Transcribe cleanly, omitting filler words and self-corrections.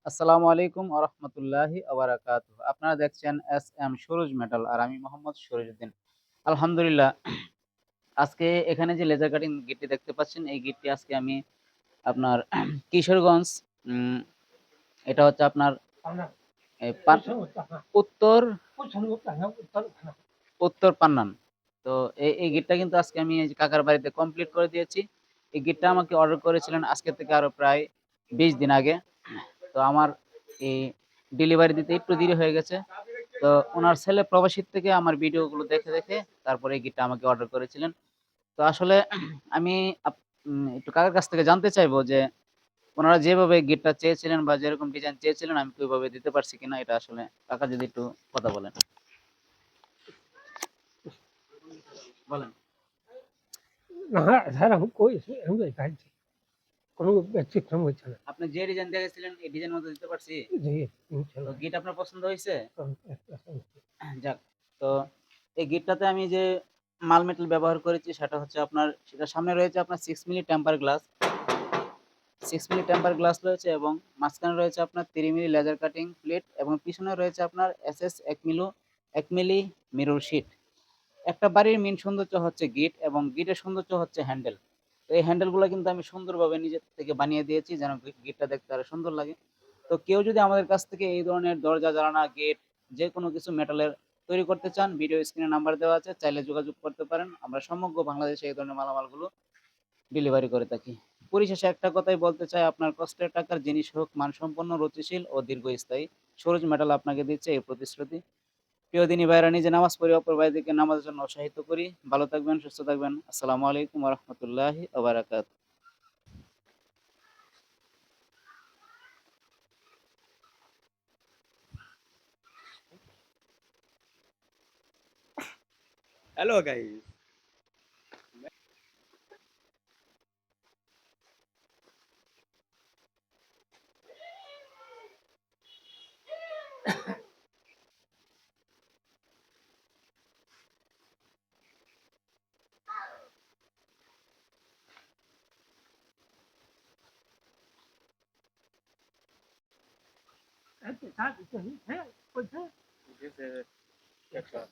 আসসালামু আলাইকুম ওয়া রাহমাতুল্লাহি ওয়া বারাকাতুহু। আপনারা দেখছেন এসএম সুরুজ মেটাল আর আমি মোহাম্মদ শরীফুদ্দিন। আলহামদুলিল্লাহ, আজকে এখানে যে লেজার কাটিং গিটটি দেখতে পাচ্ছেন, এই গিটটি আজকে আমি আপনার কিশোরগঞ্জ, উম এটা হচ্ছে আপনার এ পান উত্তর উত্তর পান্নান। তো এই গিটটা কিন্তু আজকে আমি এই যে কাকার বাড়িতে কমপ্লিট করে দিয়েছি। এই গিটটা আমাকে অর্ডার করেছিলেন আজকে থেকে আরো প্রায় 20 দিন আগে। তো আমার এই ডেলিভারি দিতে একটু দেরি হয়ে গেছে। তো ওনার ছেলে প্রবাসী থেকে আমার ভিডিওগুলো দেখে দেখে তারপরে এই গিটটা আমাকে অর্ডার করেছিলেন। তো আসলে আমি একটু কাকার কাছ থেকে জানতে চাইবো যে ওনারা যেভাবে গিটটা চেয়েছিলেন বা যেরকম ডিজাইন চেয়েছিলেন আমি কি ওইভাবে দিতে পারছি কিনা, এটা আসলে কাকা যদি একটু কথা বলেন। বলেন। না, সারাক্ষণ কইছে এমনি কাটছে। কোনো ব্যতিক্রম হচ্ছে না। আপনি যে ডিজাইন দেখেছিলেন এই ডিজাইন মতো দিতে পারছি। জি, তো ইনশাল্লাহ। গিট আপনার পছন্দ হয়েছে? একটা যাক। তো এই গিটটাতে আমি যে মাল মেটাল ব্যবহার করেছি সেটা হচ্ছে আপনার, সেটা সামনে রয়েছে আপনার 6 milli temper glass, 6 milli temper glass রয়েছে এবং মাঝখানে রয়েছে আপনার 3 মিলি লেজার কাটিং প্লেট এবং পিছনে রয়েছে আপনার এসএস 1 মিলি মিরর শিট। একটা বাড়ির মেইন সৌন্দর্য হচ্ছে গিট এবং গিটের সৌন্দর্য হচ্ছে হ্যান্ডেল। তো এই হ্যান্ডেলগুলো কিন্তু আমি সুন্দরভাবে নিজের থেকে বানিয়ে দিয়েছি যেন গিটটা দেখতে আরো সুন্দর লাগে। তো কেউ যদি আমাদের কাছ থেকে এই ধরনের দরজা জানালা গেট যে কোনো কিছু মেটালের তৈরি করতে চান, ভিডিও স্ক্রিনে নাম্বার দেওয়া আছে, চাইলে যোগাযোগ করতে পারেন। আমরা সমগ্র বাংলাদেশে এই ধরনের মালামালগুলো ডেলিভারি করে থাকি। পরিশেষে একটা কথাই বলতে চাই, আপনার কষ্টের টাকার জিনিস হোক মানসম্পন্ন, রুচিশীল ও দীর্ঘস্থায়ী, সরোজ মেটাল আপনাকে দিচ্ছে এই প্রতিশ্রুতি। প্রিয় দিনী ভাইরা, নিজে নামাজ পড়ি অপর ভাইদেরকে নামাজের জন্য উৎসাহিত করি। ভালো থাকবেন, সুস্থ থাকবেন। আসসালামু আলাইকুম ওয়া রাহমাতুল্লাহি ওয়া বারাকাতুহু। Hello guys. This is extra.